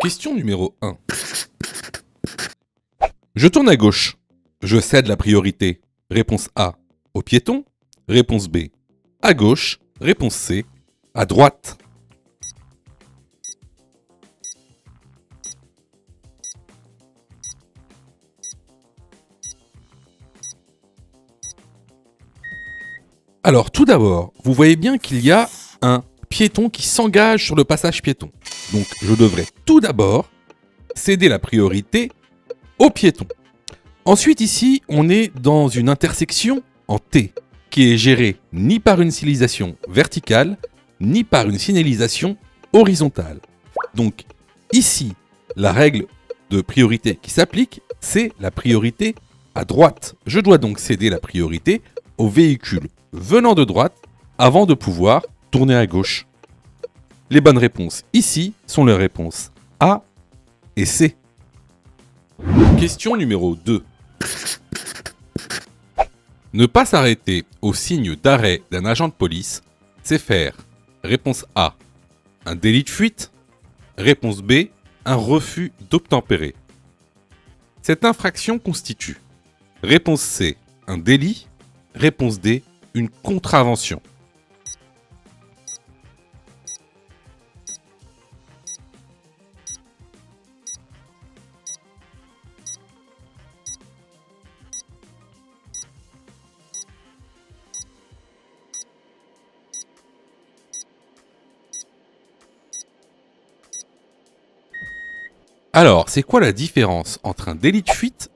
Question numéro 1. Je tourne à gauche. Je cède la priorité. Réponse A, au piéton. Réponse B, à gauche. Réponse C, à droite. Alors, tout d'abord, vous voyez bien qu'il y a un piéton qui s'engage sur le passage piéton. Donc, je devrais tout d'abord céder la priorité au piéton. Ensuite, ici, on est dans une intersection en T, qui est gérée ni par une signalisation verticale, ni par une signalisation horizontale. Donc, ici, la règle de priorité qui s'applique, c'est la priorité à droite. Je dois donc céder la priorité au véhicule venant de droite avant de pouvoir tourner à gauche. Les bonnes réponses ici sont les réponses A et C. Question numéro 2. Ne pas s'arrêter au signe d'arrêt d'un agent de police, c'est faire réponse A, un délit de fuite, réponse B, un refus d'obtempérer. Cette infraction constitue réponse C, un délit, réponse D, une contravention. Alors, c'est quoi la différence entre un délit de fuite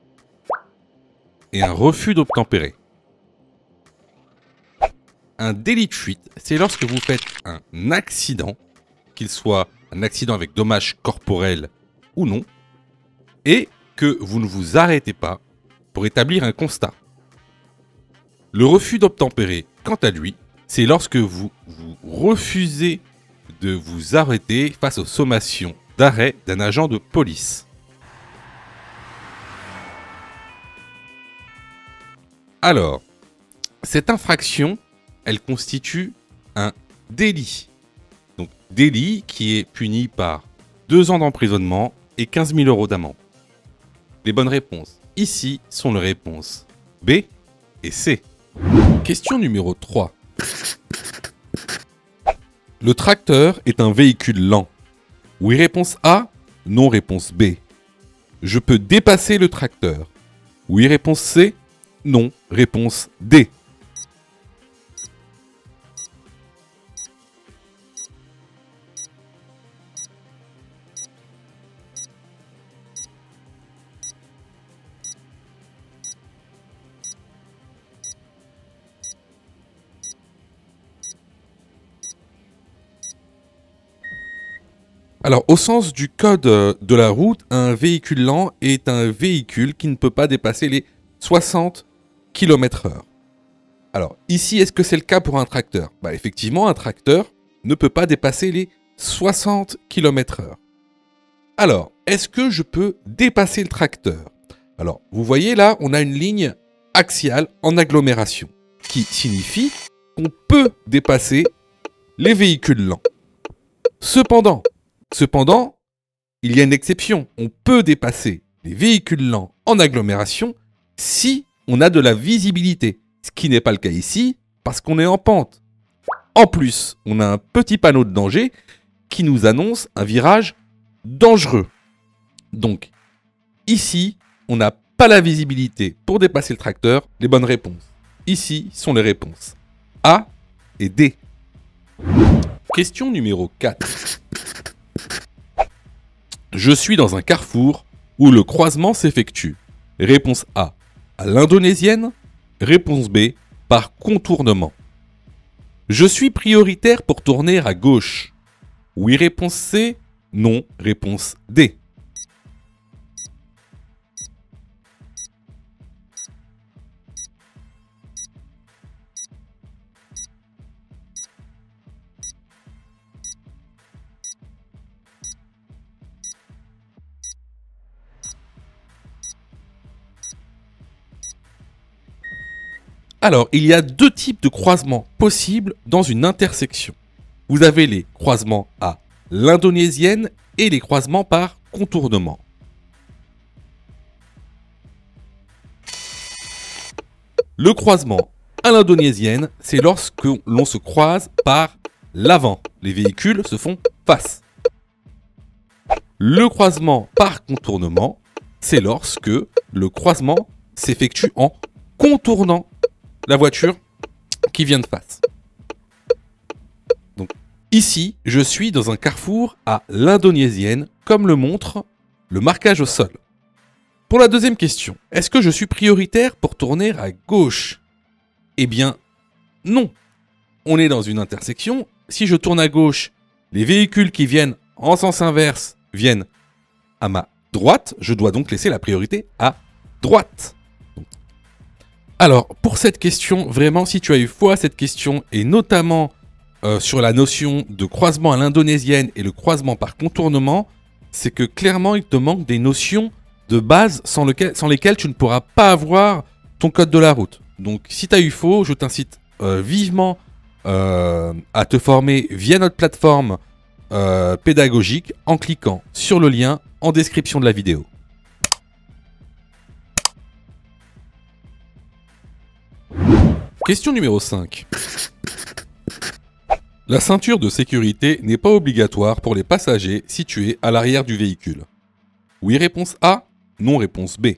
et un refus d'obtempérer? Un délit de fuite, c'est lorsque vous faites un accident, qu'il soit un accident avec dommages corporels ou non, et que vous ne vous arrêtez pas pour établir un constat. Le refus d'obtempérer, quant à lui, c'est lorsque vous refusez de vous arrêter face aux sommations d'arrêt d'un agent de police. Alors, cette infraction, elle constitue un délit. Donc, délit qui est puni par 2 ans d'emprisonnement et 15 000 € d'amende. Les bonnes réponses ici sont les réponses B et C. Question numéro 3. Le tracteur est un véhicule lent. Oui, réponse A. Non, réponse B. Je peux dépasser le tracteur. Oui, réponse C. Non, réponse D. Alors, au sens du code de la route, un véhicule lent est un véhicule qui ne peut pas dépasser les 60 km/h. Alors, ici, est-ce que c'est le cas pour un tracteur? Effectivement, un tracteur ne peut pas dépasser les 60 km/h. Alors, est-ce que je peux dépasser le tracteur? Alors, vous voyez là, on a une ligne axiale en agglomération, qui signifie qu'on peut dépasser les véhicules lents. Cependant, il y a une exception. On peut dépasser les véhicules lents en agglomération si on a de la visibilité. Ce qui n'est pas le cas ici parce qu'on est en pente. En plus, on a un petit panneau de danger qui nous annonce un virage dangereux. Donc, ici, on n'a pas la visibilité pour dépasser le tracteur. Les bonnes réponses ici sont les réponses A et D. Question numéro 4. Je suis dans un carrefour où le croisement s'effectue. Réponse A, à l'indonésienne. Réponse B, par contournement. Je suis prioritaire pour tourner à gauche. Oui, réponse C. Non, réponse D. Alors, il y a 2 types de croisements possibles dans une intersection. Vous avez les croisements à l'indonésienne et les croisements par contournement. Le croisement à l'indonésienne, c'est lorsque l'on se croise par l'avant. Les véhicules se font face. Le croisement par contournement, c'est lorsque le croisement s'effectue en contournant la voiture qui vient de face. Donc ici, je suis dans un carrefour à l'indonésienne, comme le montre le marquage au sol. Pour la deuxième question, est-ce que je suis prioritaire pour tourner à gauche? Eh bien, non. On est dans une intersection. Si je tourne à gauche, les véhicules qui viennent en sens inverse viennent à ma droite. Je dois donc laisser la priorité à droite. Alors, pour cette question, vraiment, si tu as eu foi à cette question, et notamment sur la notion de croisement à l'indonésienne et le croisement par contournement, c'est que clairement, il te manque des notions de base sans lesquelles tu ne pourras pas avoir ton code de la route. Donc, si tu as eu faux, je t'incite vivement à te former via notre plateforme pédagogique en cliquant sur le lien en description de la vidéo. Question numéro 5. La ceinture de sécurité n'est pas obligatoire pour les passagers situés à l'arrière du véhicule. Oui, réponse A. Non, réponse B.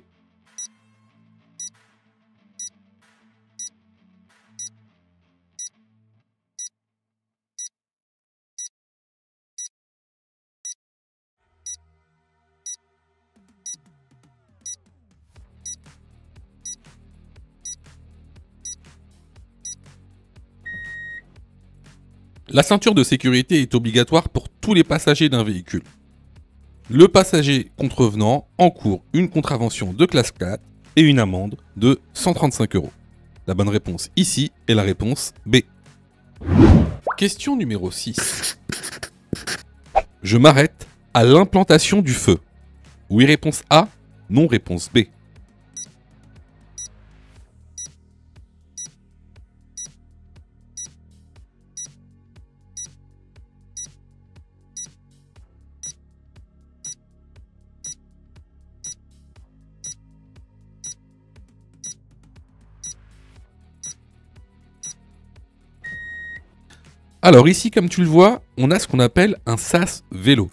La ceinture de sécurité est obligatoire pour tous les passagers d'un véhicule. Le passager contrevenant encourt une contravention de classe 4 et une amende de 135 €. La bonne réponse ici est la réponse B. Question numéro 6. Je m'arrête à l'implantation du feu. Oui, réponse A. Non, réponse B. Alors ici, comme tu le vois, on a ce qu'on appelle un sas vélo.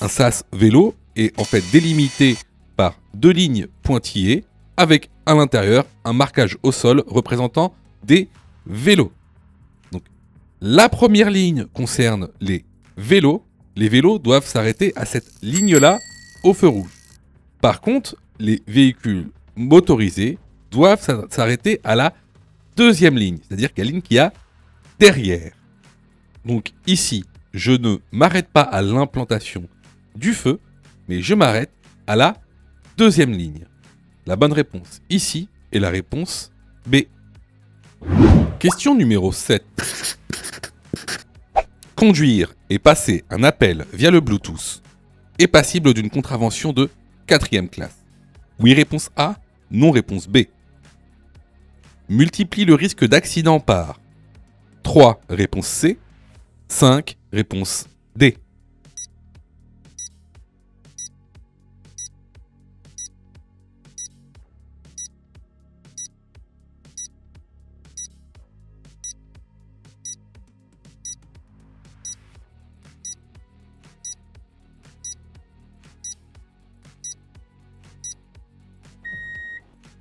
Un sas vélo est en fait délimité par deux lignes pointillées avec à l'intérieur un marquage au sol représentant des vélos. Donc la première ligne concerne les vélos. Les vélos doivent s'arrêter à cette ligne-là au feu rouge. Par contre, les véhicules motorisés doivent s'arrêter à la deuxième ligne, c'est-à-dire la ligne qu'il y a derrière. Donc ici, je ne m'arrête pas à l'implantation du feu, mais je m'arrête à la deuxième ligne. La bonne réponse ici est la réponse B. Question numéro 7. Conduire et passer un appel via le Bluetooth est passible d'une contravention de 4e classe. Oui, réponse A. Non, réponse B. Multiplie le risque d'accident par 3, réponse C. 5, réponse D.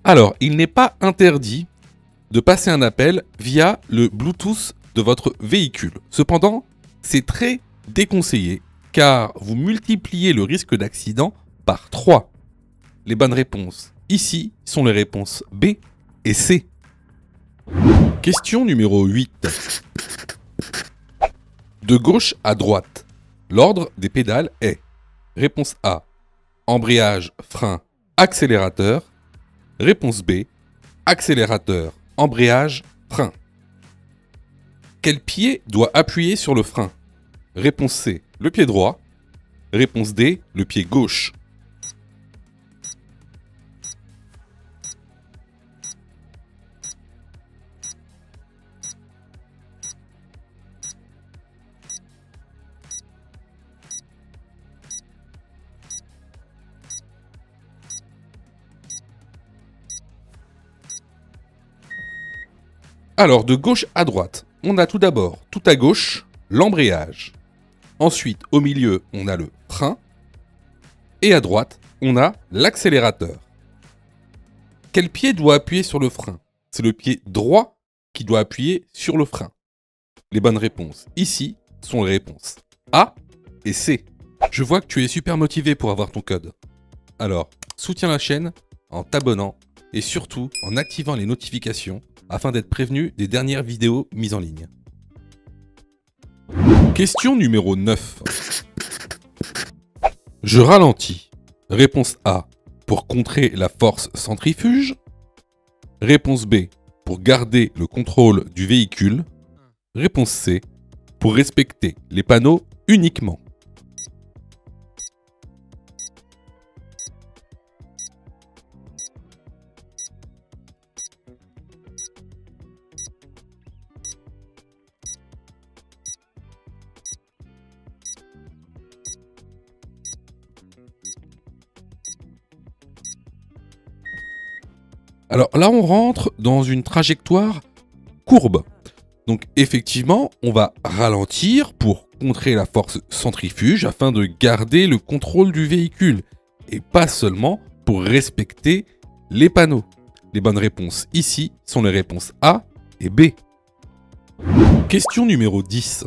Alors, il n'est pas interdit de passer un appel via le Bluetooth de votre véhicule. Cependant, c'est très déconseillé car vous multipliez le risque d'accident par 3. Les bonnes réponses ici sont les réponses B et C. Question numéro 8. De gauche à droite, l'ordre des pédales est réponse A, embrayage, frein, accélérateur. Réponse B, accélérateur, embrayage, frein. Quel pied doit appuyer sur le frein? Réponse C, le pied droit. Réponse D, le pied gauche. Alors, de gauche à droite, on a tout d'abord, tout à gauche, l'embrayage. Ensuite, au milieu, on a le frein. Et à droite, on a l'accélérateur. Quel pied doit appuyer sur le frein? C'est le pied droit qui doit appuyer sur le frein. Les bonnes réponses ici sont les réponses A et C. Je vois que tu es super motivé pour avoir ton code. Alors, soutiens la chaîne en t'abonnant et surtout en activant les notifications afin d'être prévenu des dernières vidéos mises en ligne. Question numéro 9. Je ralentis. Réponse A, pour contrer la force centrifuge. Réponse B, pour garder le contrôle du véhicule. Réponse C, pour respecter les panneaux uniquement. Alors là, on rentre dans une trajectoire courbe. Donc effectivement, on va ralentir pour contrer la force centrifuge afin de garder le contrôle du véhicule. Et pas seulement pour respecter les panneaux. Les bonnes réponses ici sont les réponses A et B. Question numéro 10.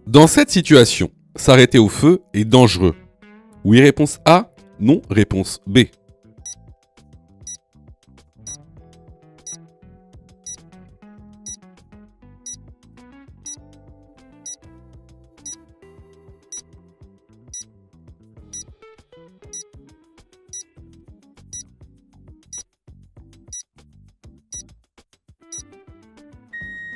Dans cette situation, s'arrêter au feu est dangereux. Oui, réponse A. Non, réponse B.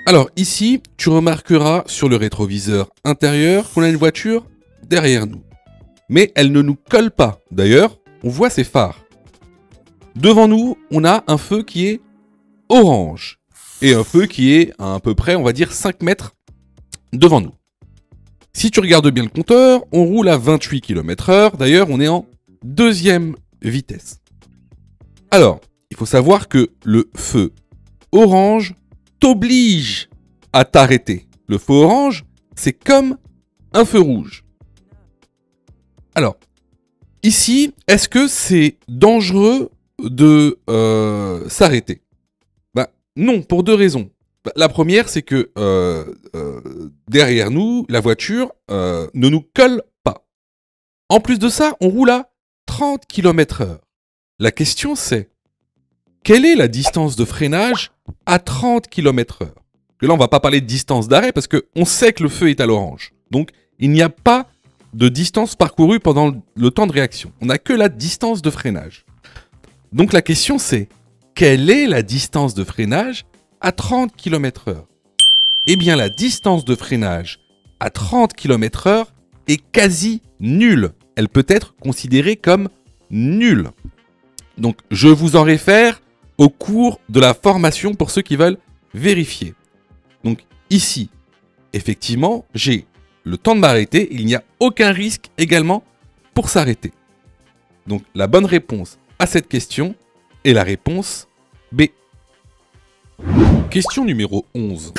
Alors ici, tu remarqueras sur le rétroviseur intérieur qu'on a une voiture derrière nous. Mais elle ne nous colle pas. D'ailleurs, on voit ses phares. Devant nous, on a un feu qui est orange. Et un feu qui est à peu près, on va dire, 5 mètres devant nous. Si tu regardes bien le compteur, on roule à 28 km/h. D'ailleurs, on est en deuxième vitesse. Alors, il faut savoir que le feu orange t'oblige à t'arrêter. Le feu orange, c'est comme un feu rouge. Alors, ici, est-ce que c'est dangereux de s'arrêter? Non, pour deux raisons. La première, c'est que derrière nous, la voiture ne nous colle pas. En plus de ça, on roule à 30 km/h. La question c'est, quelle est la distance de freinage à 30 km/h? Là, on va pas parler de distance d'arrêt parce qu'on sait que le feu est à l'orange. Donc, il n'y a pas de distance parcourue pendant le temps de réaction. On n'a que la distance de freinage. Donc, la question c'est, quelle est la distance de freinage à 30 km/h? Eh bien, la distance de freinage à 30 km/h est quasi nulle. Elle peut être considérée comme nulle. Donc, je vous en réfère au cours de la formation pour ceux qui veulent vérifier. Donc, ici, effectivement, j'ai le temps de m'arrêter. Il n'y a aucun risque également pour s'arrêter. Donc, la bonne réponse à cette question est la réponse B. Question numéro 11.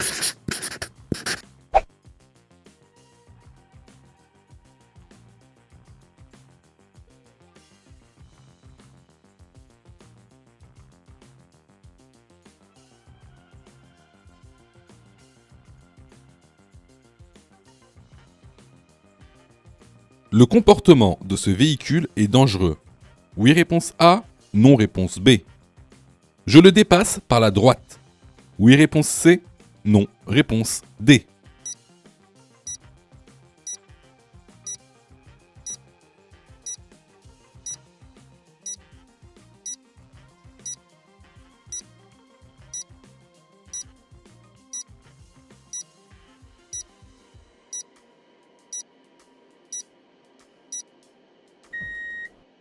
Le comportement de ce véhicule est dangereux. Oui, réponse A. Non, réponse B. Je le dépasse par la droite. Oui, réponse C. Non, réponse D.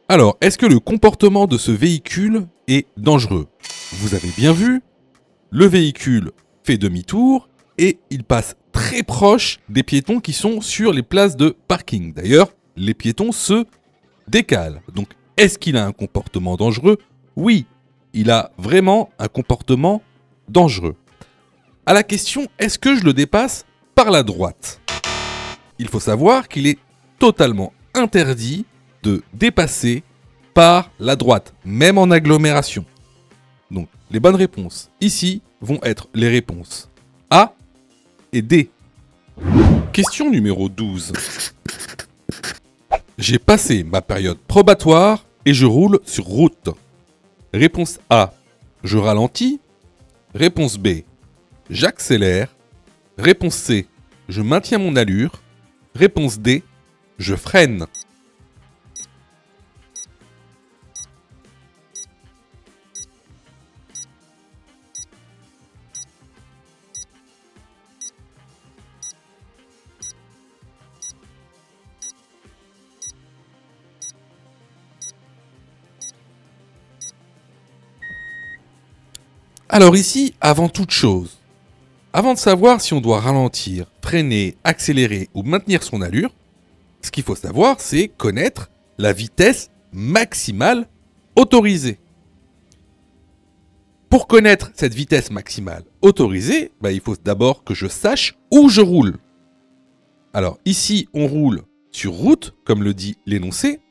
Alors, est-ce que le comportement de ce véhicule est dangereux? Vous avez bien vu, le véhicule fait demi-tour et il passe très proche des piétons qui sont sur les places de parking. D'ailleurs, les piétons se décalent. Donc, est-ce qu'il a un comportement dangereux? Oui, il a vraiment un comportement dangereux. À la question, est-ce que je le dépasse par la droite? Il faut savoir qu'il est totalement interdit de dépasser par la droite, même en agglomération. Donc, les bonnes réponses ici vont être les réponses A et D. Question numéro 12. J'ai passé ma période probatoire et je roule sur route. Réponse A, je ralentis. Réponse B, j'accélère. Réponse C, je maintiens mon allure. Réponse D, je freine. Alors ici, avant toute chose, avant de savoir si on doit ralentir, freiner, accélérer ou maintenir son allure, ce qu'il faut savoir, c'est connaître la vitesse maximale autorisée. Pour connaître cette vitesse maximale autorisée, il faut d'abord que je sache où je roule. Alors ici, on roule sur route, comme le dit l'énoncé,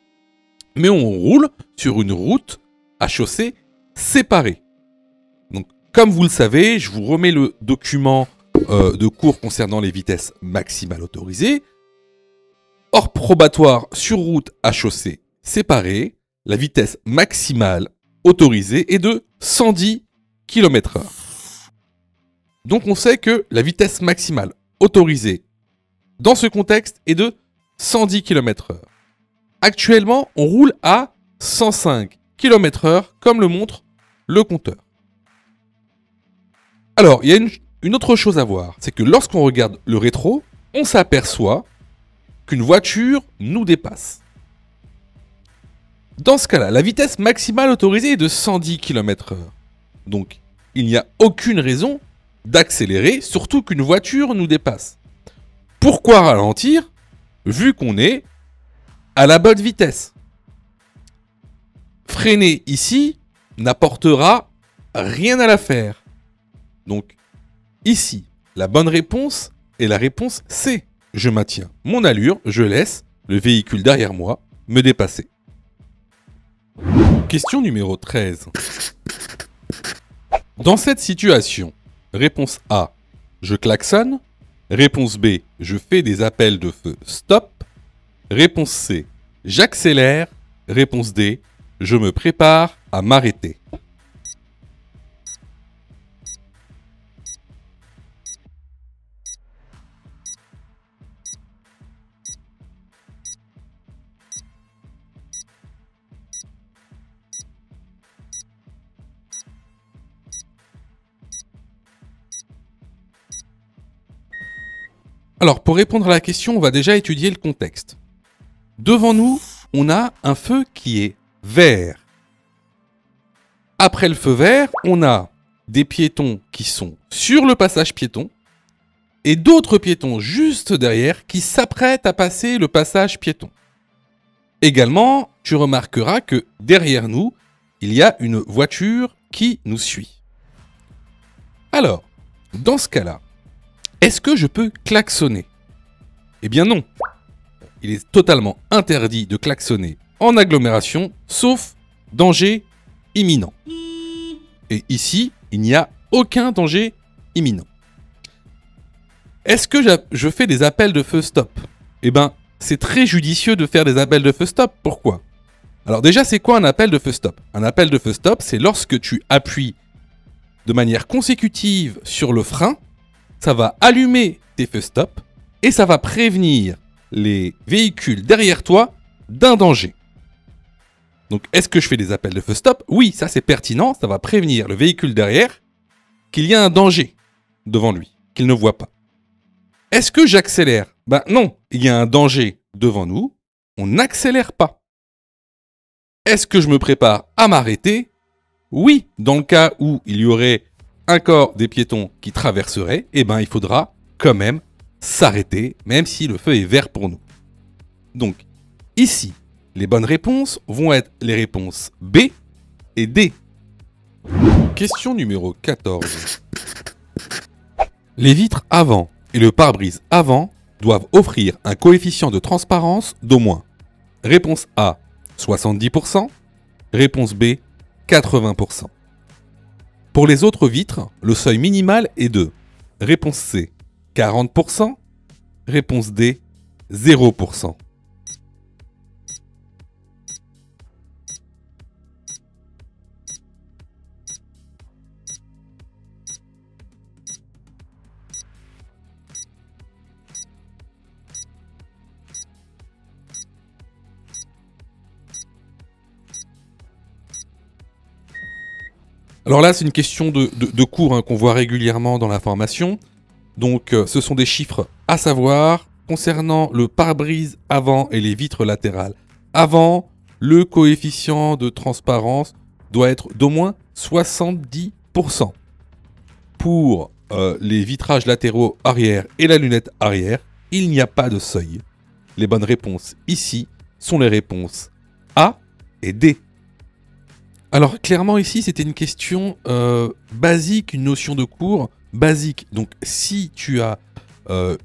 mais on roule sur une route à chaussée séparée. Donc, comme vous le savez, je vous remets le document de cours concernant les vitesses maximales autorisées. Hors probatoire sur route à chaussée séparée, la vitesse maximale autorisée est de 110 km/h. Donc on sait que la vitesse maximale autorisée dans ce contexte est de 110 km/h. Actuellement, on roule à 105 km/h comme le montre le compteur. Alors, il y a une autre chose à voir, c'est que lorsqu'on regarde le rétro, on s'aperçoit qu'une voiture nous dépasse. Dans ce cas-là, la vitesse maximale autorisée est de 110 km/h. Donc, il n'y a aucune raison d'accélérer, surtout qu'une voiture nous dépasse. Pourquoi ralentir, vu qu'on est à la bonne vitesse? Freiner ici n'apportera rien à l'affaire. Donc, ici, la bonne réponse est la réponse C. Je maintiens mon allure, je laisse le véhicule derrière moi me dépasser. Question numéro 13. Dans cette situation, réponse A, je klaxonne. Réponse B, je fais des appels de feu stop. Réponse C, j'accélère. Réponse D, je me prépare à m'arrêter. Alors, pour répondre à la question, on va déjà étudier le contexte. Devant nous, on a un feu qui est vert. Après le feu vert, on a des piétons qui sont sur le passage piéton et d'autres piétons juste derrière qui s'apprêtent à passer le passage piéton. Également, tu remarqueras que derrière nous, il y a une voiture qui nous suit. Alors, dans ce cas-là, est-ce que je peux klaxonner? Eh bien non. Il est totalement interdit de klaxonner en agglomération, sauf danger imminent. Et ici, il n'y a aucun danger imminent. Est-ce que je fais des appels de feu stop? Eh bien, c'est très judicieux de faire des appels de feu stop. Pourquoi? Alors déjà, c'est quoi un appel de feu stop? Un appel de feu stop, c'est lorsque tu appuies de manière consécutive sur le frein, ça va allumer tes feux stop et ça va prévenir les véhicules derrière toi d'un danger. Donc, est-ce que je fais des appels de feu stop? Oui, ça c'est pertinent, ça va prévenir le véhicule derrière qu'il y a un danger devant lui, qu'il ne voit pas. Est-ce que j'accélère? Ben non, il y a un danger devant nous, on n'accélère pas. Est-ce que je me prépare à m'arrêter? Oui, dans le cas où il y aurait encore des piétons qui traverseraient, eh ben il faudra quand même s'arrêter, même si le feu est vert pour nous. Donc, ici, les bonnes réponses vont être les réponses B et D. Question numéro 14. Les vitres avant et le pare-brise avant doivent offrir un coefficient de transparence d'au moins. Réponse A, 70%. Réponse B, 80%. Pour les autres vitres, le seuil minimal est de réponse C, 40%. Réponse D, 0%. Alors là, c'est une question de cours qu'on voit régulièrement dans la formation. Donc, ce sont des chiffres à savoir concernant le pare-brise avant et les vitres latérales. Avant, le coefficient de transparence doit être d'au moins 70%. Pour les vitrages latéraux arrière et la lunette arrière, il n'y a pas de seuil. Les bonnes réponses ici sont les réponses A et D. Alors clairement ici c'était une question basique, une notion de cours basique. Donc si tu as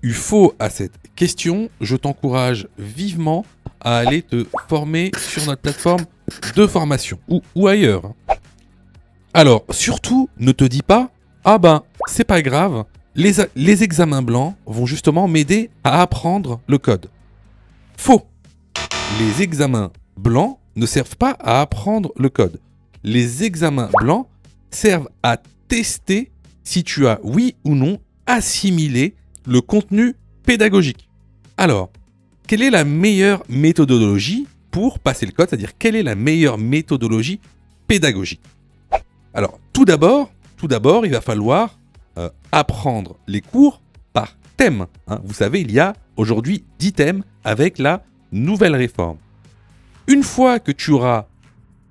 eu faux à cette question, je t'encourage vivement à aller te former sur notre plateforme de formation ou ailleurs. Alors surtout ne te dis pas ah ben c'est pas grave, les examens blancs vont justement m'aider à apprendre le code. Faux. Les examens blancs ne servent pas à apprendre le code. Les examens blancs servent à tester si tu as, oui ou non, assimilé le contenu pédagogique. Alors, quelle est la meilleure méthodologie pour passer le code? C'est-à-dire, quelle est la meilleure méthodologie pédagogique? Alors, tout d'abord, il va falloir apprendre les cours par thème. Vous savez, il y a aujourd'hui 10 thèmes avec la nouvelle réforme. Une fois que tu auras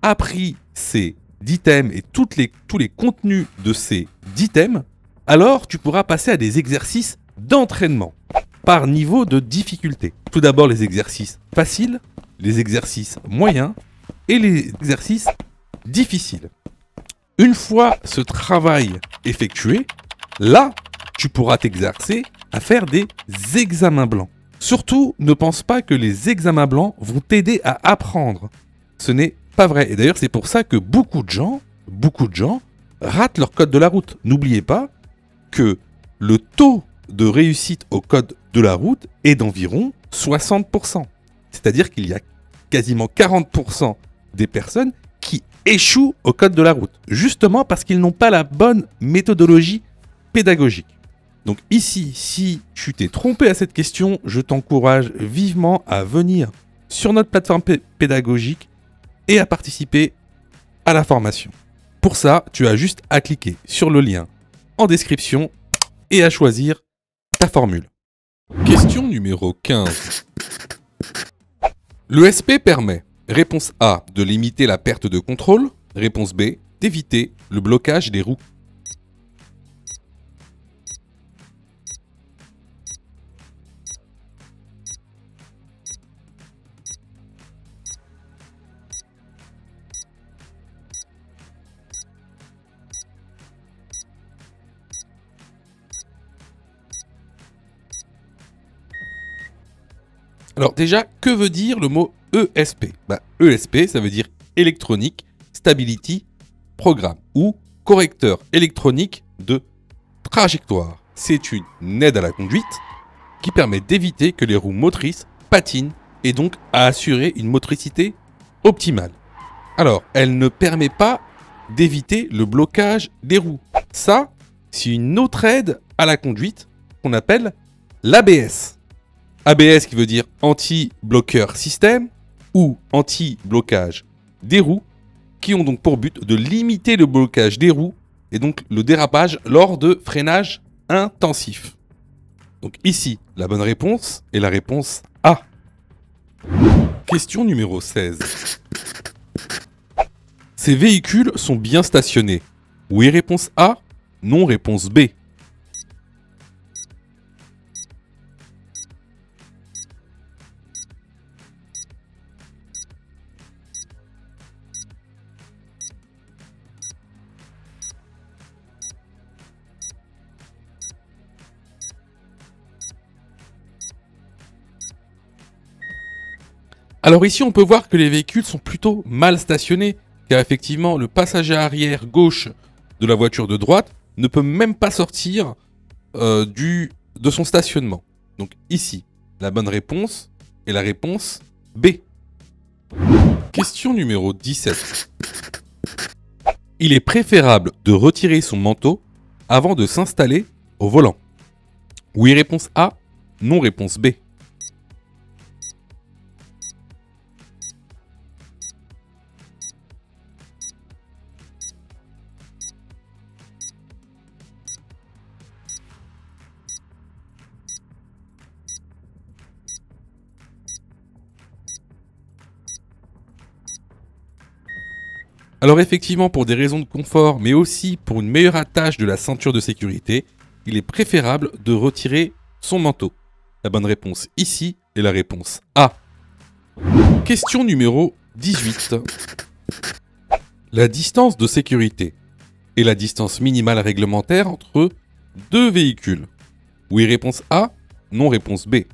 appris ces 10 thèmes et tous les contenus de ces 10 thèmes, alors tu pourras passer à des exercices d'entraînement par niveau de difficulté. Tout d'abord les exercices faciles, les exercices moyens et les exercices difficiles. Une fois ce travail effectué, là, tu pourras t'exercer à faire des examens blancs. Surtout, ne pense pas que les examens blancs vont t'aider à apprendre. Ce n'est pas vrai. Et d'ailleurs, c'est pour ça que beaucoup de gens ratent leur code de la route. N'oubliez pas que le taux de réussite au code de la route est d'environ 60%. C'est-à-dire qu'il y a quasiment 40% des personnes qui échouent au code de la route, justement parce qu'ils n'ont pas la bonne méthodologie pédagogique. Donc ici, si tu t'es trompé à cette question, je t'encourage vivement à venir sur notre plateforme pédagogique et à participer à la formation. Pour ça, tu as juste à cliquer sur le lien en description et à choisir ta formule. Question numéro 15. L'ESP permet, réponse A, de limiter la perte de contrôle, réponse B, d'éviter le blocage des roues. Alors déjà, que veut dire le mot ESP? ESP, ça veut dire Electronic Stability Program ou correcteur électronique de trajectoire. C'est une aide à la conduite qui permet d'éviter que les roues motrices patinent et donc à assurer une motricité optimale. Alors, elle ne permet pas d'éviter le blocage des roues. Ça, c'est une autre aide à la conduite qu'on appelle l'ABS. ABS qui veut dire anti-bloqueur système ou anti-blocage des roues, qui ont donc pour but de limiter le blocage des roues et donc le dérapage lors de freinage intensif. Donc ici, la bonne réponse est la réponse A. Question numéro 16. Ces véhicules sont bien stationnés. Oui, réponse A. Non, réponse B. Alors ici, on peut voir que les véhicules sont plutôt mal stationnés, car effectivement, le passager arrière gauche de la voiture de droite ne peut même pas sortir de son stationnement. Donc ici, la bonne réponse est la réponse B. Question numéro 17. Il est préférable de retirer son manteau avant de s'installer au volant. Oui, réponse A. Non, réponse B. Alors effectivement, pour des raisons de confort, mais aussi pour une meilleure attache de la ceinture de sécurité, il est préférable de retirer son manteau. La bonne réponse ici est la réponse A. Question numéro 18. La distance de sécurité est la distance minimale réglementaire entre deux véhicules. Oui, réponse A. Non, réponse B.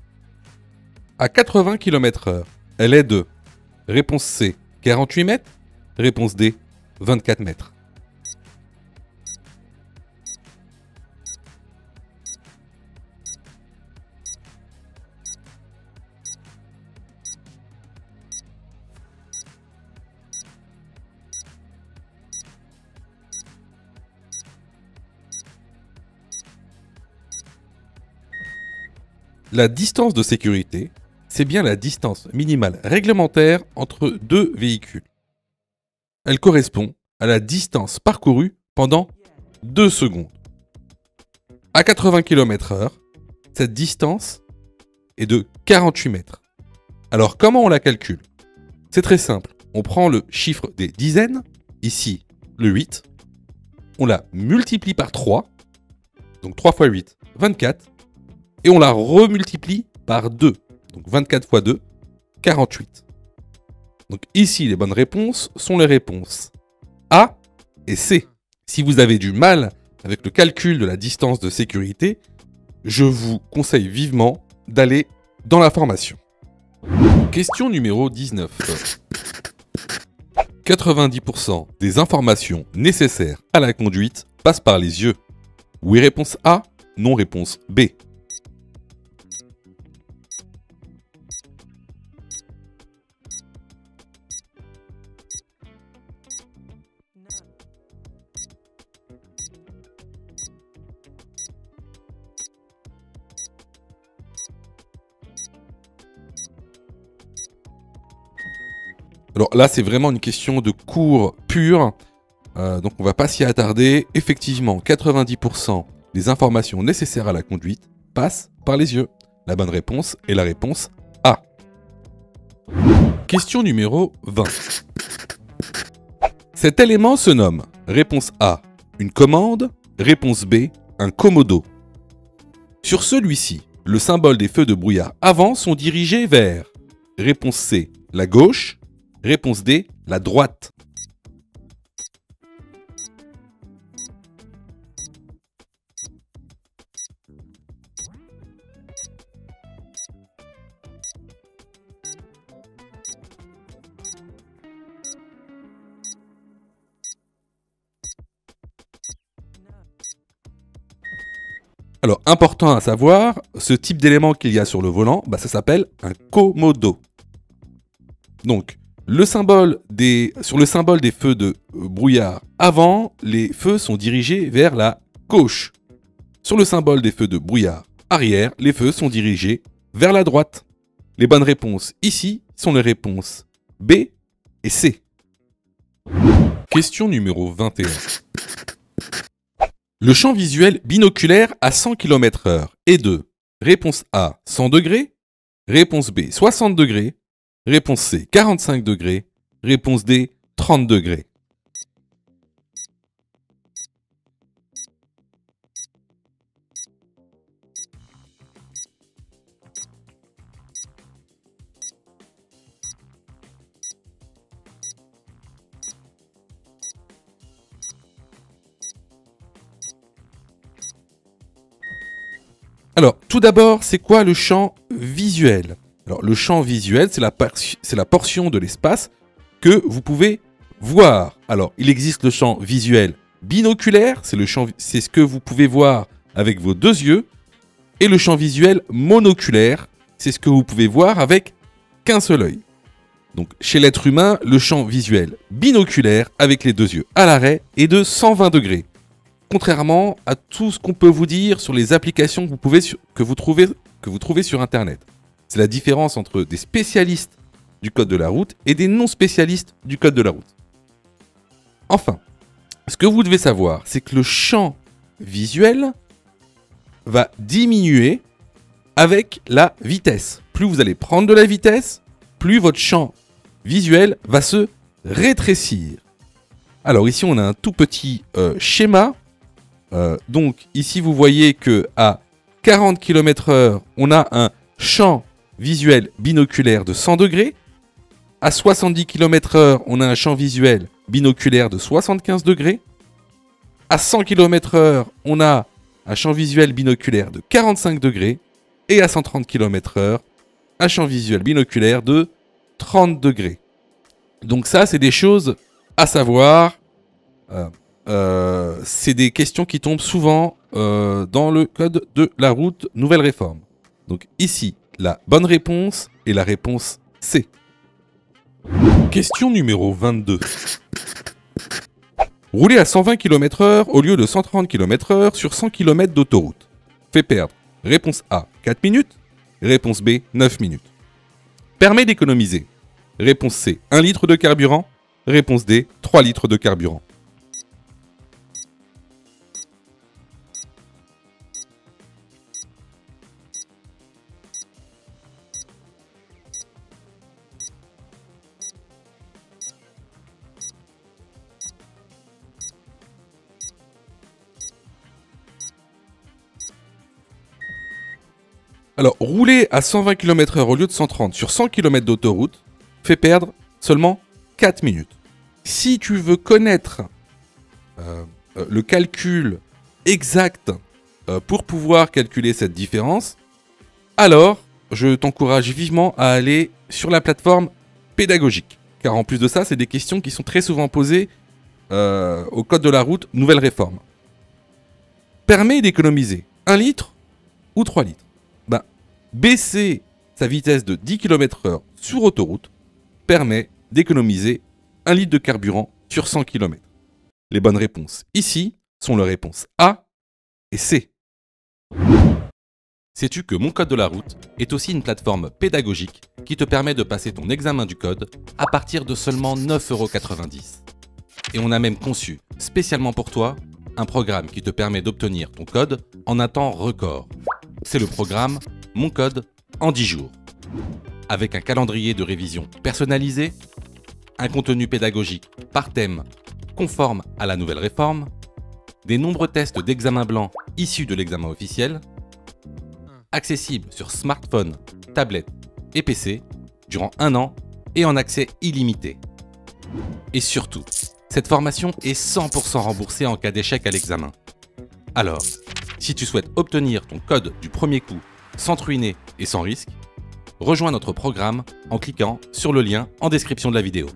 À 80 km/h, elle est de réponse C, 48 mètres. Réponse D, 24 mètres. La distance de sécurité, c'est bien la distance minimale réglementaire entre deux véhicules. Elle correspond à la distance parcourue pendant 2 secondes. À 80 km/h, cette distance est de 48 mètres. Alors comment on la calcule? C'est très simple. On prend le chiffre des dizaines, ici le 8, on la multiplie par 3, donc 3 fois 8, 24, et on la remultiplie par 2, donc 24 fois 2, 48. Donc ici, les bonnes réponses sont les réponses A et C. Si vous avez du mal avec le calcul de la distance de sécurité, je vous conseille vivement d'aller dans la formation. Question numéro 19. 90% des informations nécessaires à la conduite passent par les yeux. Oui, réponse A. Non, réponse B. Alors là, c'est vraiment une question de cours pur, donc on va pas s'y attarder. Effectivement, 90% des informations nécessaires à la conduite passent par les yeux. La bonne réponse est la réponse A. Question numéro 20. Cet élément se nomme, réponse A, une commande, réponse B, un commodo. Sur celui-ci, le symbole des feux de brouillard avant sont dirigés vers, réponse C, la gauche, réponse D, la droite. Alors, important à savoir, ce type d'élément qu'il y a sur le volant, ça s'appelle un commodo. Donc, sur le symbole des feux de brouillard avant, les feux sont dirigés vers la gauche. Sur le symbole des feux de brouillard arrière, les feux sont dirigés vers la droite. Les bonnes réponses ici sont les réponses B et C. Question numéro 21. Le champ visuel binoculaire à 100 km/h est de réponse A 100 degrés, réponse B 60 degrés, réponse C 45 degrés, réponse D 30 degrés. Alors, tout d'abord, c'est quoi le champ visuel? Alors, le champ visuel, c'est la portion de l'espace que vous pouvez voir. Alors, il existe le champ visuel binoculaire, c'est ce que vous pouvez voir avec vos deux yeux, et le champ visuel monoculaire, c'est ce que vous pouvez voir avec qu'un seul œil. Donc, chez l'être humain, le champ visuel binoculaire, avec les deux yeux à l'arrêt, est de 120 degrés. Contrairement à tout ce qu'on peut vous dire sur les applications que vous trouvez sur Internet. C'est la différence entre des spécialistes du code de la route et des non-spécialistes du code de la route. Enfin, ce que vous devez savoir, c'est que le champ visuel va diminuer avec la vitesse. Plus vous allez prendre de la vitesse, plus votre champ visuel va se rétrécir. Alors ici, on a un tout petit schéma. Donc ici, vous voyez que à 40 km/h, on a un champ visuel binoculaire de 100 degrés. À 70 km/h, on a un champ visuel binoculaire de 75 degrés. À 100 km/h, on a un champ visuel binoculaire de 45 degrés. Et à 130 km/h, un champ visuel binoculaire de 30 degrés. Donc ça, c'est des choses à savoir. C'est des questions qui tombent souvent dans le code de la route Nouvelle Réforme. Donc ici, la bonne réponse est la réponse C. Question numéro 22. Rouler à 120 km/h au lieu de 130 km/h sur 100 km d'autoroute fait perdre. Réponse A, 4 minutes. Réponse B, 9 minutes. Permet d'économiser. Réponse C, 1 litre de carburant. Réponse D, 3 litres de carburant. Alors, rouler à 120 km/h au lieu de 130 sur 100 km d'autoroute fait perdre seulement 4 minutes. Si tu veux connaître le calcul exact pour pouvoir calculer cette différence, alors je t'encourage vivement à aller sur la plateforme pédagogique. Car en plus de ça, c'est des questions qui sont très souvent posées au code de la route Nouvelle Réforme. Permet d'économiser 1 litre ou 3 litres. Baisser sa vitesse de 10 km/h sur autoroute permet d'économiser 1 litre de carburant sur 100 km. Les bonnes réponses ici sont les réponses A et C. Sais-tu que Mon Code de la Route est aussi une plateforme pédagogique qui te permet de passer ton examen du code à partir de seulement 9,90 €. Et on a même conçu, spécialement pour toi, un programme qui te permet d'obtenir ton code en un temps record. C'est le programme Mon Code en 10 jours. Avec un calendrier de révision personnalisé, un contenu pédagogique par thème conforme à la nouvelle réforme, des nombreux tests d'examen blanc issus de l'examen officiel, accessibles sur smartphone, tablette et PC durant 1 an et en accès illimité. Et surtout, cette formation est 100% remboursée en cas d'échec à l'examen. Alors, si tu souhaites obtenir ton code du premier coup sans te ruiner et sans risque, rejoins notre programme en cliquant sur le lien en description de la vidéo.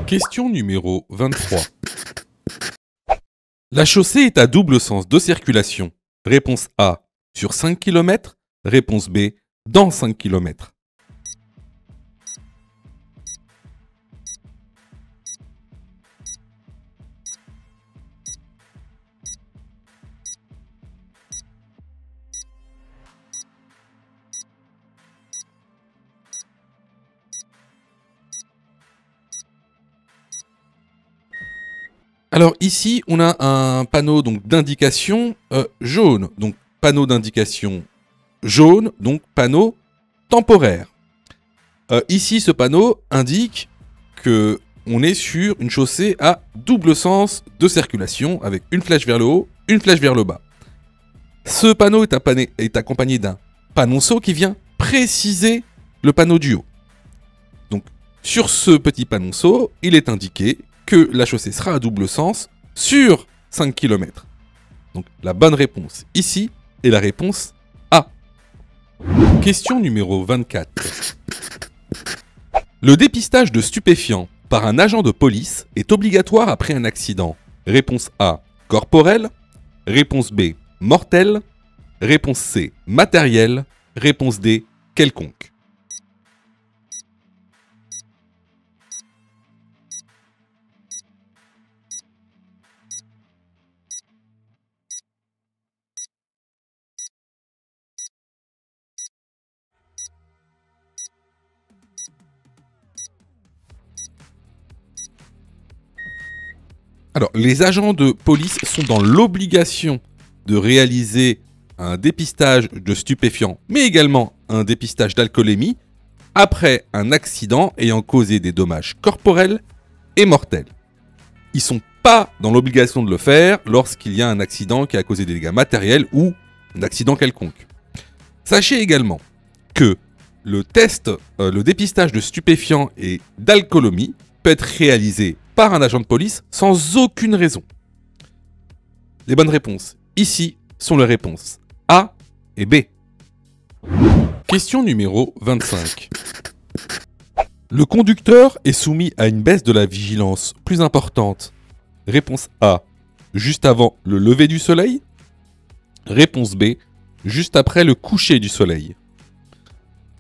Question numéro 23. La chaussée est à double sens de circulation. Réponse A, sur 5 km. Réponse B, dans 5 km. Alors ici, on a un panneau d'indication jaune. Donc panneau d'indication jaune, donc panneau temporaire. Ici, ce panneau indique que on est sur une chaussée à double sens de circulation avec une flèche vers le haut, une flèche vers le bas. Ce panneau est accompagné d'un panonceau qui vient préciser le panneau du haut. Donc sur ce petit panonceau, il est indiqué que la chaussée sera à double sens sur 5 km. Donc la bonne réponse ici est la réponse A. Question numéro 24. Le dépistage de stupéfiants par un agent de police est obligatoire après un accident. Réponse A, corporel. Réponse B, mortel. Réponse C, matériel. Réponse D, quelconque. Alors, les agents de police sont dans l'obligation de réaliser un dépistage de stupéfiants, mais également un dépistage d'alcoolémie, après un accident ayant causé des dommages corporels et mortels. Ils ne sont pas dans l'obligation de le faire lorsqu'il y a un accident qui a causé des dégâts matériels ou un accident quelconque. Sachez également que le dépistage de stupéfiants et d'alcoolémie peut être réalisé par un agent de police sans aucune raison. Les bonnes réponses ici sont les réponses A et B. Question numéro 25. Le conducteur est soumis à une baisse de la vigilance plus importante. Réponse A, juste avant le lever du soleil. Réponse B, juste après le coucher du soleil.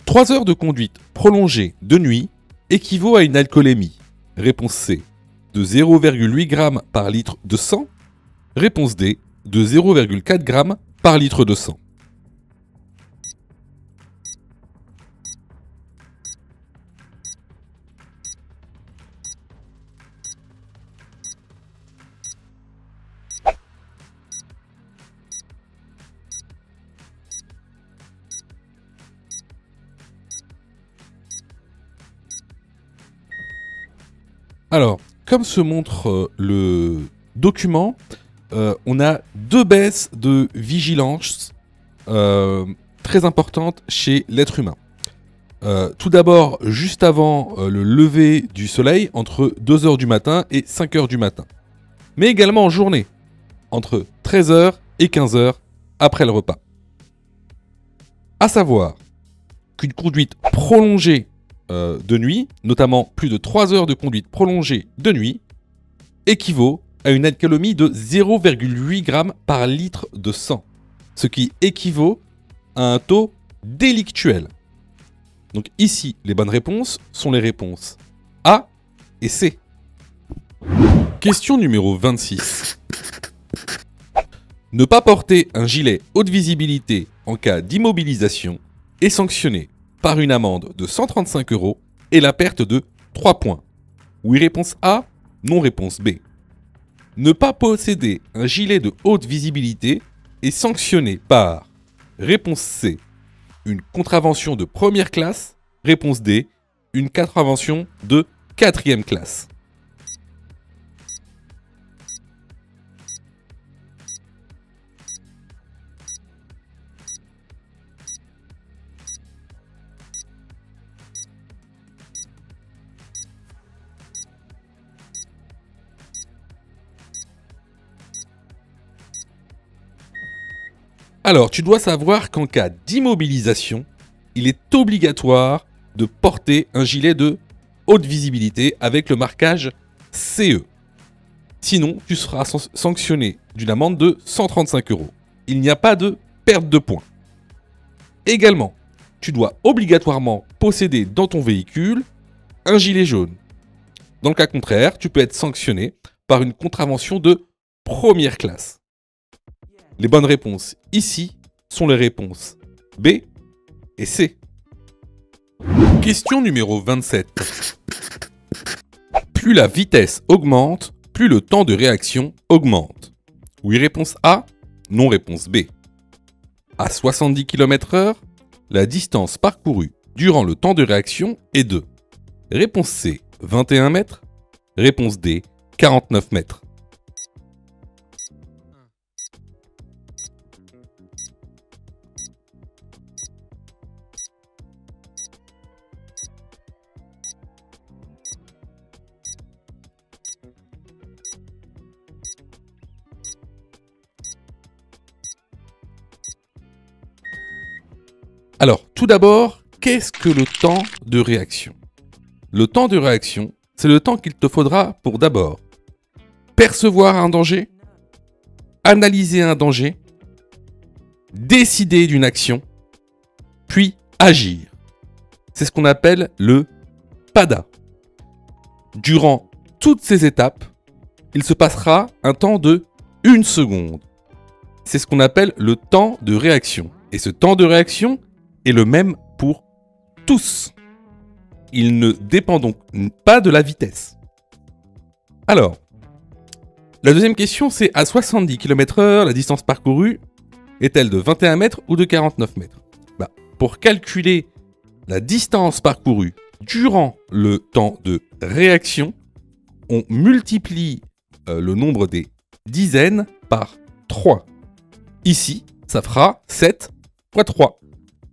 3 heures de conduite prolongée de nuit équivaut à une alcoolémie. Réponse C, de 0,8 g par litre de sang. Réponse D, de 0,4 g par litre de sang. Alors, comme se montre le document, on a 2 baisses de vigilance très importantes chez l'être humain. Tout d'abord, juste avant le lever du soleil, entre 2 h du matin et 5 h du matin. Mais également en journée, entre 13 h et 15 h après le repas. À savoir qu'une conduite prolongée de nuit, notamment plus de 3 heures de conduite prolongée de nuit, équivaut à une alcoolémie de 0,8 g par litre de sang, ce qui équivaut à un taux délictuel. Donc ici, les bonnes réponses sont les réponses A et C. Question numéro 26. Ne pas porter un gilet haute visibilité en cas d'immobilisation est sanctionné par une amende de 135 € et la perte de 3 points. Oui, réponse A, non, réponse B. Ne pas posséder un gilet de haute visibilité est sanctionné par réponse C, une contravention de première classe, réponse D, une contravention de 4e classe. Alors, tu dois savoir qu'en cas d'immobilisation, il est obligatoire de porter un gilet de haute visibilité avec le marquage CE. Sinon, tu seras sanctionné d'une amende de 135 €. Il n'y a pas de perte de points. Également, tu dois obligatoirement posséder dans ton véhicule un gilet jaune. Dans le cas contraire, tu peux être sanctionné par une contravention de première classe. Les bonnes réponses ici sont les réponses B et C. Question numéro 27. Plus la vitesse augmente, plus le temps de réaction augmente. Oui, réponse A, non, réponse B. À 70 km/h, la distance parcourue durant le temps de réaction est de réponse C, 21 mètres. Réponse D, 49 mètres. Alors, tout d'abord, qu'est-ce que le temps de réaction? Le temps de réaction, c'est le temps qu'il te faudra pour d'abord percevoir un danger, analyser un danger, décider d'une action, puis agir. C'est ce qu'on appelle le PADA. Durant toutes ces étapes, il se passera un temps de 1 seconde. C'est ce qu'on appelle le temps de réaction. Et ce temps de réaction est le même pour tous. Il ne dépend donc pas de la vitesse. Alors, la deuxième question, c'est à 70 km/h, la distance parcourue est-elle de 21 mètres ou de 49 mètres? Pour calculer la distance parcourue durant le temps de réaction, on multiplie le nombre des dizaines par 3. Ici, ça fera 7 fois 3,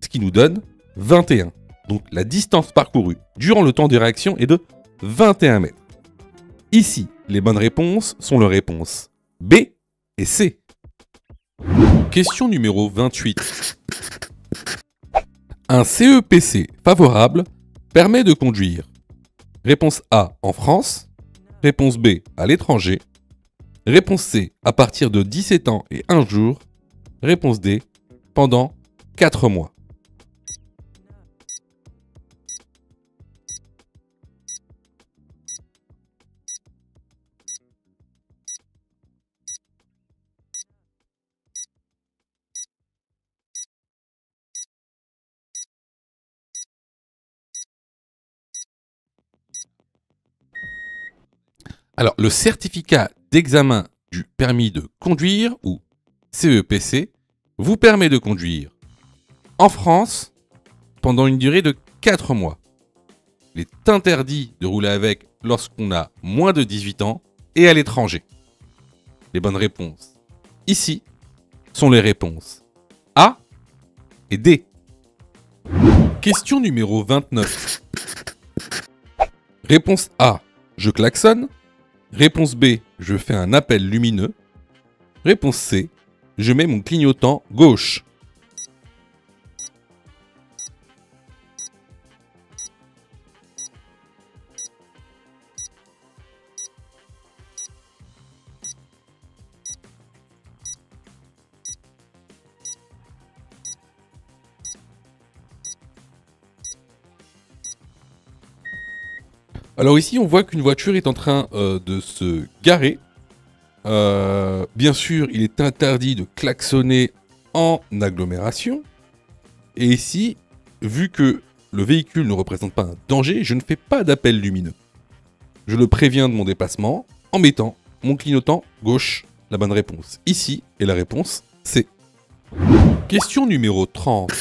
ce qui nous donne 21. Donc la distance parcourue durant le temps de réaction est de 21 mètres. Ici, les bonnes réponses sont les réponses B et C. Question numéro 28. Un CEPC favorable permet de conduire. Réponse A en France. Réponse B à l'étranger. Réponse C à partir de 17 ans et 1 jour. Réponse D pendant 4 mois. Alors, le certificat d'examen du permis de conduire, ou CEPC, vous permet de conduire en France pendant une durée de 4 mois. Il est interdit de rouler avec lorsqu'on a moins de 18 ans et à l'étranger. Les bonnes réponses ici sont les réponses A et D. Question numéro 29. Réponse A, je klaxonne. Réponse B, je fais un appel lumineux. Réponse C, je mets mon clignotant gauche. Alors ici, on voit qu'une voiture est en train de se garer. Bien sûr, il est interdit de klaxonner en agglomération. Et ici, vu que le véhicule ne représente pas un danger, je ne fais pas d'appel lumineux. Je le préviens de mon déplacement en mettant mon clignotant gauche. La bonne réponse ici est la réponse C. Question numéro 30.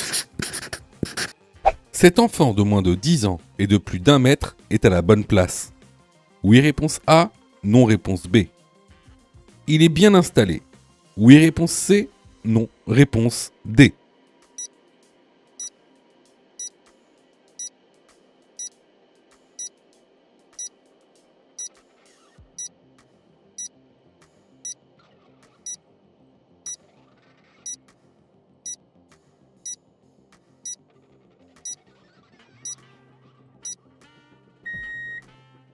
Cet enfant de moins de 10 ans et de plus d'1 mètre est à la bonne place. Oui, réponse A. Non, réponse B. Il est bien installé. Oui, réponse C. Non, réponse D.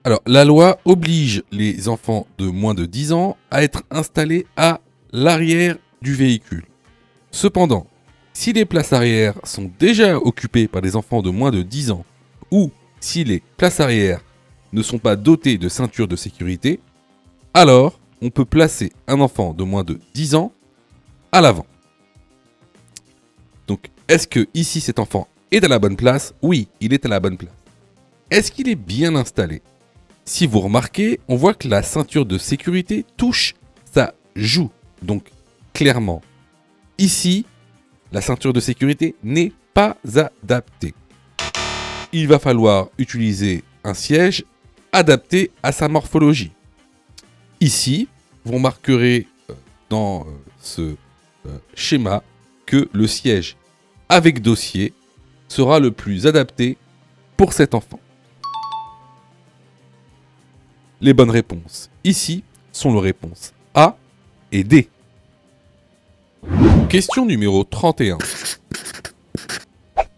Alors, la loi oblige les enfants de moins de 10 ans à être installés à l'arrière du véhicule. Cependant, si les places arrière sont déjà occupées par des enfants de moins de 10 ans ou si les places arrière ne sont pas dotées de ceinture de sécurité, alors on peut placer un enfant de moins de 10 ans à l'avant. Donc, est-ce que ici cet enfant est à la bonne place? Oui, il est à la bonne place. Est-ce qu'il est bien installé? Si vous remarquez, on voit que la ceinture de sécurité touche sa joue. Donc, clairement, ici, la ceinture de sécurité n'est pas adaptée. Il va falloir utiliser un siège adapté à sa morphologie. Ici, vous remarquerez dans ce schéma que le siège avec dossier sera le plus adapté pour cet enfant. Les bonnes réponses ici sont les réponses A et D. Question numéro 31.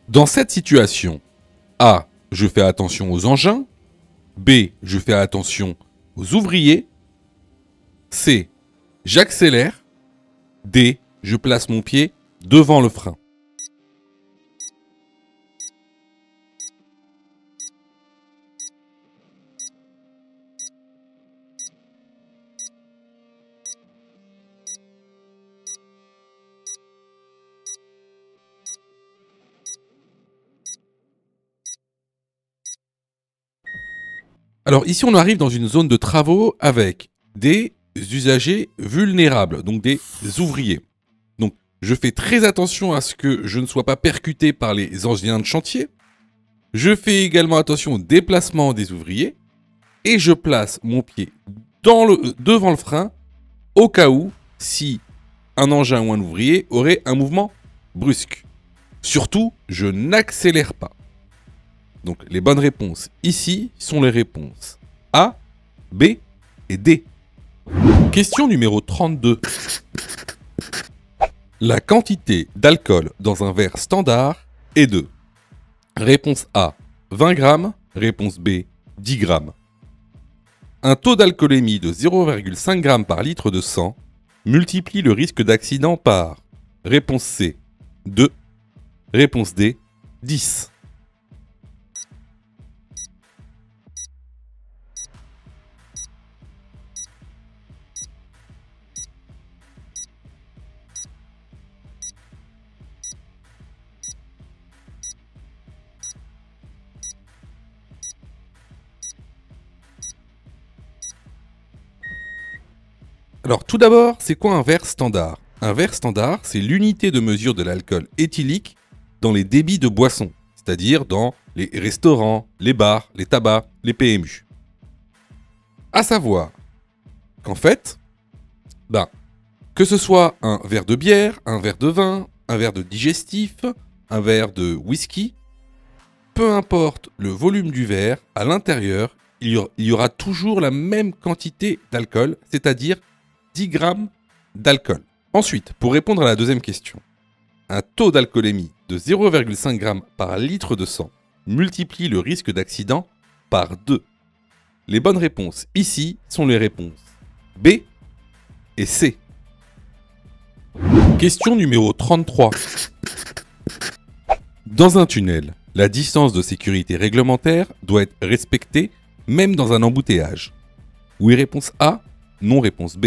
Dans cette situation, A, je fais attention aux engins. B, je fais attention aux ouvriers. C, j'accélère. D, je place mon pied devant le frein. Alors ici, on arrive dans une zone de travaux avec des usagers vulnérables, donc des ouvriers. Donc je fais très attention à ce que je ne sois pas percuté par les engins de chantier. Je fais également attention au déplacement des ouvriers. Et je place mon pied devant le frein au cas où, si un engin ou un ouvrier aurait un mouvement brusque. Surtout, je n'accélère pas. Donc les bonnes réponses ici sont les réponses A, B et D. Question numéro 32. La quantité d'alcool dans un verre standard est de réponse A, 20 grammes, réponse B, 10 grammes. Un taux d'alcoolémie de 0,5 g par litre de sang multiplie le risque d'accident par réponse C, 2, réponse D, 10. Alors tout d'abord, c'est quoi un verre standard? Un verre standard, c'est l'unité de mesure de l'alcool éthylique dans les débits de boissons, c'est-à-dire dans les restaurants, les bars, les tabacs, les PMU. À savoir qu'en fait, que ce soit un verre de bière, un verre de vin, un verre de digestif, un verre de whisky, peu importe le volume du verre, à l'intérieur, il y aura toujours la même quantité d'alcool, c'est-à-dire 10 grammes d'alcool. Ensuite, pour répondre à la deuxième question, un taux d'alcoolémie de 0,5 g par litre de sang multiplie le risque d'accident par 2. Les bonnes réponses ici sont les réponses B et C. Question numéro 33. Dans un tunnel, la distance de sécurité réglementaire doit être respectée même dans un embouteillage. Oui, réponse A, non, réponse B.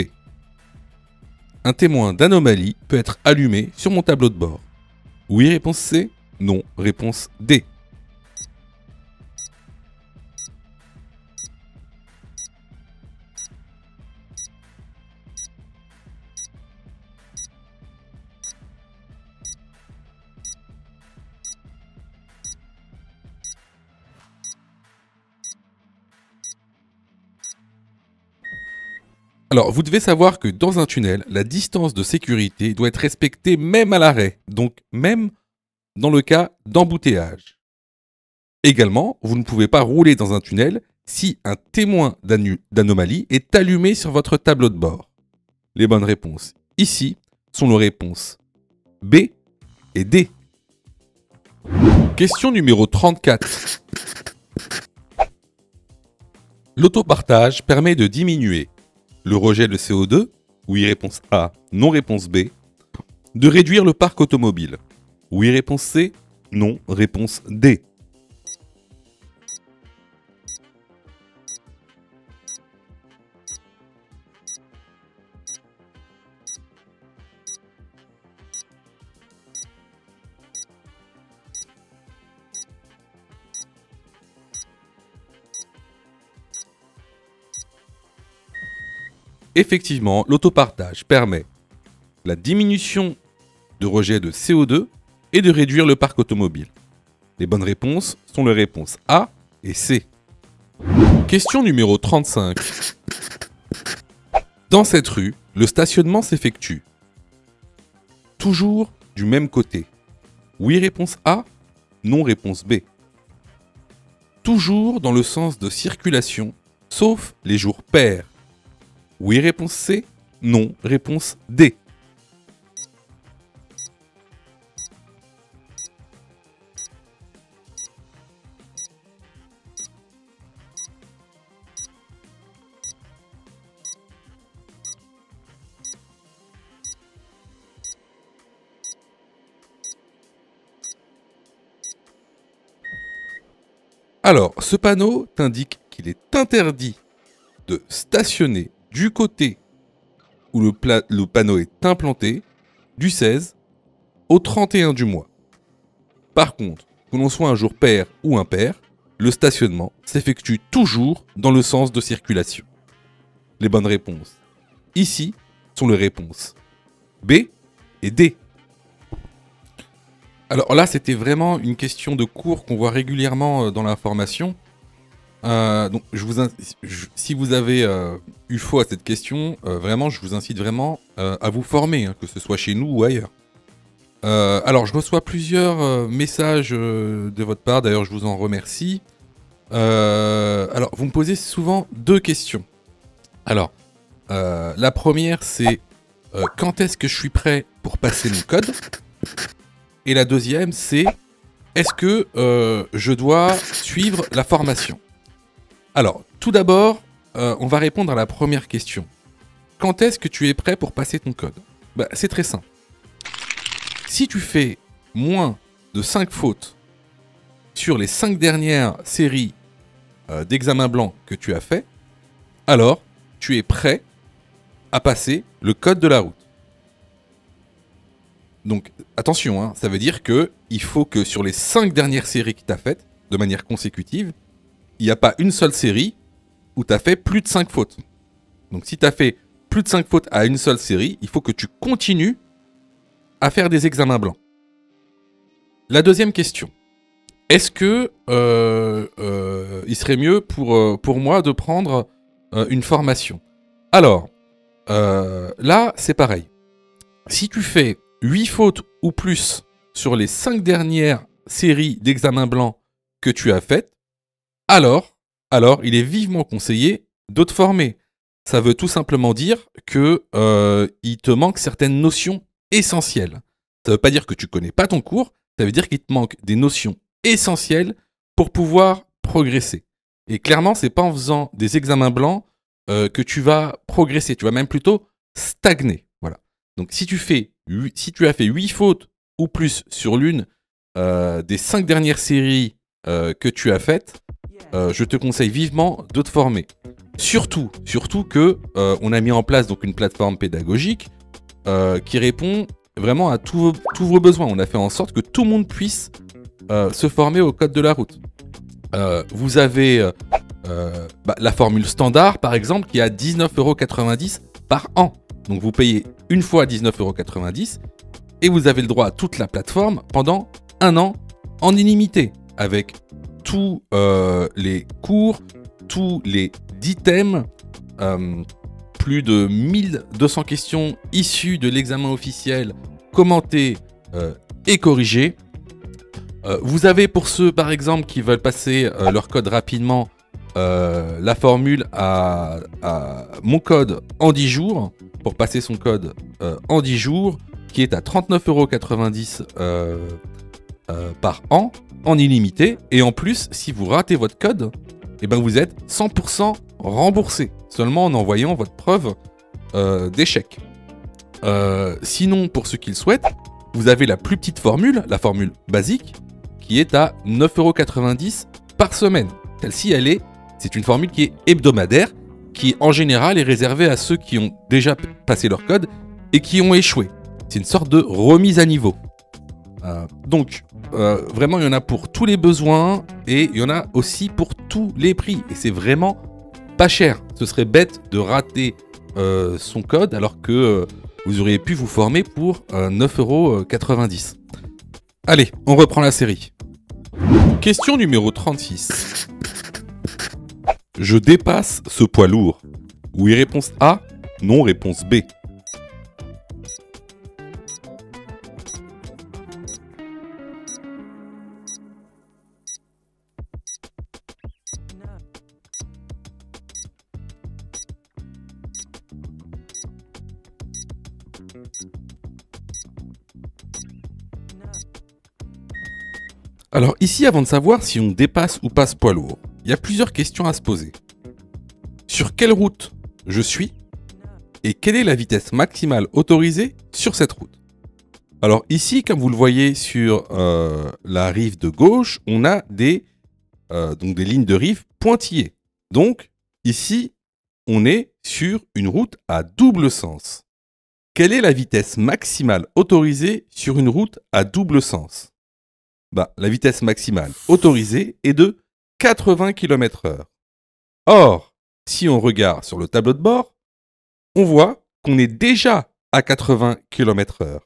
Un témoin d'anomalie peut être allumé sur mon tableau de bord. Oui, réponse C, non, réponse D. Alors, vous devez savoir que dans un tunnel, la distance de sécurité doit être respectée même à l'arrêt, donc même dans le cas d'embouteillage. Également, vous ne pouvez pas rouler dans un tunnel si un témoin d'anomalie est allumé sur votre tableau de bord. Les bonnes réponses ici sont les réponses B et D. Question numéro 34. L'autopartage permet de diminuer le rejet de CO2, oui réponse A, non réponse B, de réduire le parc automobile, oui réponse C, non réponse D. Effectivement, l'autopartage permet la diminution de rejet de CO2 et de réduire le parc automobile. Les bonnes réponses sont les réponses A et C. Question numéro 35. Dans cette rue, le stationnement s'effectue toujours du même côté. Oui, réponse A, non, réponse B. Toujours dans le sens de circulation, sauf les jours pairs. Oui, réponse C, non, réponse D. Alors, ce panneau t'indique qu'il est interdit de stationner du côté où le panneau est implanté du 16 au 31 du mois. Par contre, que l'on soit un jour pair ou impair, le stationnement s'effectue toujours dans le sens de circulation. Les bonnes réponses ici sont les réponses B et D. Alors là, c'était vraiment une question de cours qu'on voit régulièrement dans la formation. Donc, si vous avez eu foi à cette question, vraiment, je vous incite vraiment à vous former, hein, que ce soit chez nous ou ailleurs. Alors, je reçois plusieurs messages de votre part, d'ailleurs, je vous en remercie. Alors, vous me posez souvent deux questions. Alors, la première, c'est quand est-ce que je suis prêt pour passer mon code? Et la deuxième, c'est est-ce que je dois suivre la formation? Alors, tout d'abord, on va répondre à la première question. Quand est-ce que tu es prêt pour passer ton code? C'est très simple. Si tu fais moins de 5 fautes sur les 5 dernières séries d'examens blancs que tu as fait, alors tu es prêt à passer le code de la route. Donc attention, hein, ça veut dire qu'il faut que sur les 5 dernières séries que tu as faites, de manière consécutive, il n'y a pas une seule série où tu as fait plus de 5 fautes. Donc si tu as fait plus de 5 fautes à une seule série, il faut que tu continues à faire des examens blancs. La deuxième question. Est-ce que il serait mieux pour moi de prendre une formation? Alors, là, c'est pareil. Si tu fais 8 fautes ou plus sur les 5 dernières séries d'examens blancs que tu as faites, alors, il est vivement conseillé de te former. Ça veut tout simplement dire que il te manque certaines notions essentielles. Ça ne veut pas dire que tu ne connais pas ton cours, ça veut dire qu'il te manque des notions essentielles pour pouvoir progresser. Et clairement, c'est pas en faisant des examens blancs que tu vas progresser, tu vas même plutôt stagner. Voilà. Donc si tu as fait 8 fautes ou plus sur l'une des 5 dernières séries que tu as faites, je te conseille vivement de te former. Surtout que on a mis en place donc une plateforme pédagogique qui répond vraiment à tous vos besoins. On a fait en sorte que tout le monde puisse se former au code de la route. Vous avez la formule standard, par exemple, qui est à 19,90 € par an. Donc vous payez une fois 19,90 € et vous avez le droit à toute la plateforme pendant un an en illimité, avec tous les cours, tous les 10 thèmes, plus de 1200 questions issues de l'examen officiel, commentées et corrigées. Vous avez pour ceux par exemple qui veulent passer leur code rapidement, la formule à mon code en 10 jours, pour passer son code en 10 jours, qui est à 39,90 € par an, en illimité. Et en plus, si vous ratez votre code, eh ben vous êtes 100% remboursé, seulement en envoyant votre preuve d'échec. Sinon, pour ceux qui le souhaitent, vous avez la plus petite formule, la formule basique, qui est à 9,90 € par semaine. Celle-ci, c'est une formule qui est hebdomadaire, qui en général est réservée à ceux qui ont déjà passé leur code et qui ont échoué. C'est une sorte de remise à niveau. Donc, vraiment, il y en a pour tous les besoins et il y en a aussi pour tous les prix. Et c'est vraiment pas cher. Ce serait bête de rater son code alors que vous auriez pu vous former pour 9,90 €. Allez, on reprend la série. Question numéro 36. Je dépasse ce poids lourd. Oui, réponse A. Non, réponse B. Alors ici, avant de savoir si on dépasse ou pas ce poids lourd, il y a plusieurs questions à se poser. Sur quelle route je suis et quelle est la vitesse maximale autorisée sur cette route? Alors ici, comme vous le voyez sur la rive de gauche, on a des donc des lignes de rive pointillées. Donc, ici, on est sur une route à double sens. Quelle est la vitesse maximale autorisée sur une route à double sens? La vitesse maximale autorisée est de 80 km/h. Or, si on regarde sur le tableau de bord, on voit qu'on est déjà à 80 km/h.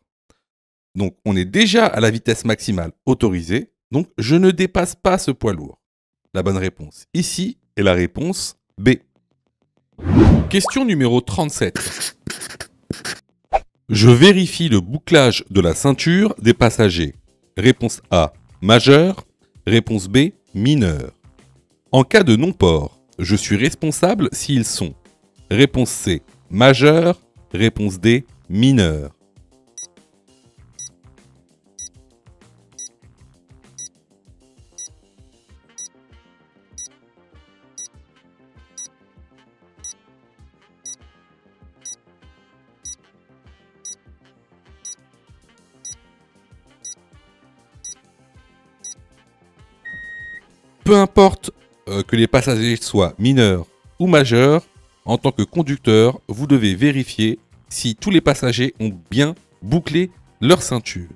Donc, on est déjà à la vitesse maximale autorisée. Donc, je ne dépasse pas ce poids lourd. La bonne réponse ici est la réponse B. Question numéro 37. Je vérifie le bouclage de la ceinture des passagers. Réponse A, majeur. Réponse B, mineur. En cas de non-port, je suis responsable s'ils sont. Réponse C, majeur. Réponse D, mineur. Peu importe que les passagers soient mineurs ou majeurs, en tant que conducteur, vous devez vérifier si tous les passagers ont bien bouclé leur ceinture.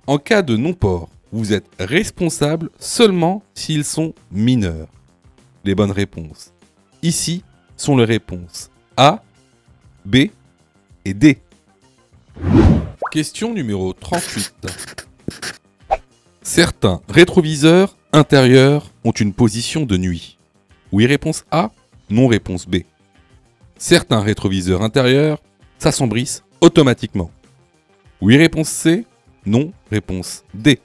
En cas de non-port, vous êtes responsable seulement s'ils sont mineurs. Les bonnes réponses ici sont les réponses A, B et D. Question numéro 38. Certains rétroviseurs intérieurs ont une position de nuit. Oui, réponse A, non, réponse B. Certains rétroviseurs intérieurs s'assombrissent automatiquement. Oui, réponse C, non, réponse D.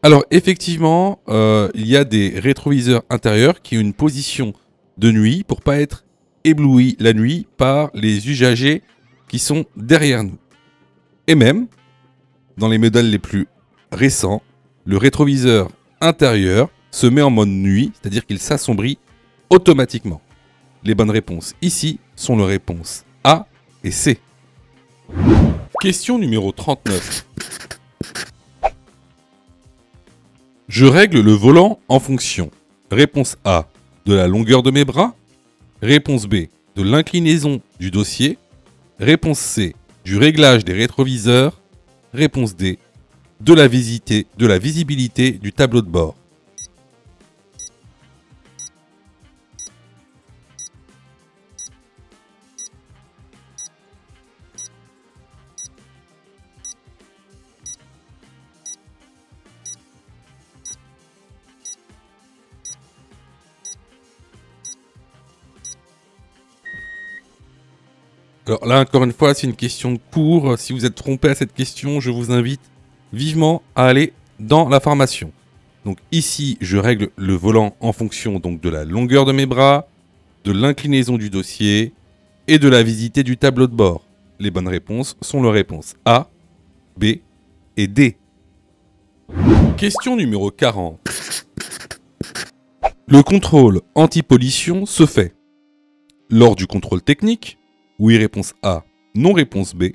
Alors effectivement, il y a des rétroviseurs intérieurs qui ont une position de nuit pour pas être éblouis la nuit par les usagers qui sont derrière nous. Et même, dans les modèles les plus récents, le rétroviseur intérieur se met en mode nuit, c'est-à-dire qu'il s'assombrit automatiquement. Les bonnes réponses ici sont les réponses A et C. Question numéro 39. Je règle le volant en fonction. Réponse A, de la longueur de mes bras. Réponse B, de l'inclinaison du dossier. Réponse C, du réglage des rétroviseurs. Réponse D, de la visibilité du tableau de bord. Alors là, encore une fois, c'est une question de cours. Si vous êtes trompé à cette question, je vous invite vivement à aller dans la formation. Donc ici, je règle le volant en fonction donc de la longueur de mes bras, de l'inclinaison du dossier et de la visibilité du tableau de bord. Les bonnes réponses sont les réponses A, B et D. Question numéro 40. Le contrôle anti-pollution se fait lors du contrôle technique. Oui, réponse A. Non, réponse B.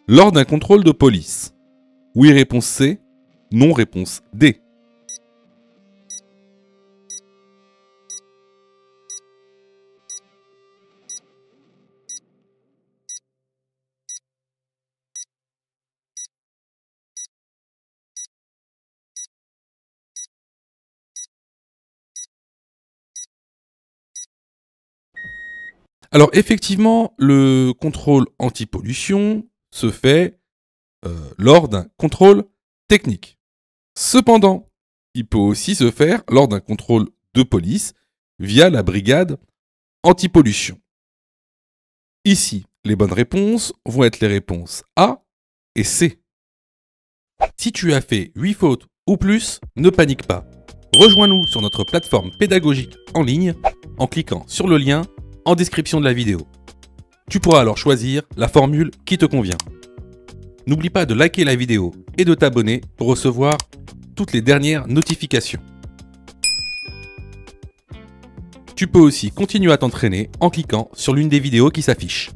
Lors d'un contrôle de police. Oui, réponse C. Non, réponse D. Alors effectivement, le contrôle anti-pollution se fait lors d'un contrôle technique. Cependant, il peut aussi se faire lors d'un contrôle de police via la brigade anti-pollution. Ici, les bonnes réponses vont être les réponses A et C. Si tu as fait 8 fautes ou plus, ne panique pas. Rejoins-nous sur notre plateforme pédagogique en ligne en cliquant sur le lien en description de la vidéo. Tu pourras alors choisir la formule qui te convient. N'oublie pas de liker la vidéo et de t'abonner pour recevoir toutes les dernières notifications. Tu peux aussi continuer à t'entraîner en cliquant sur l'une des vidéos qui s'affichent.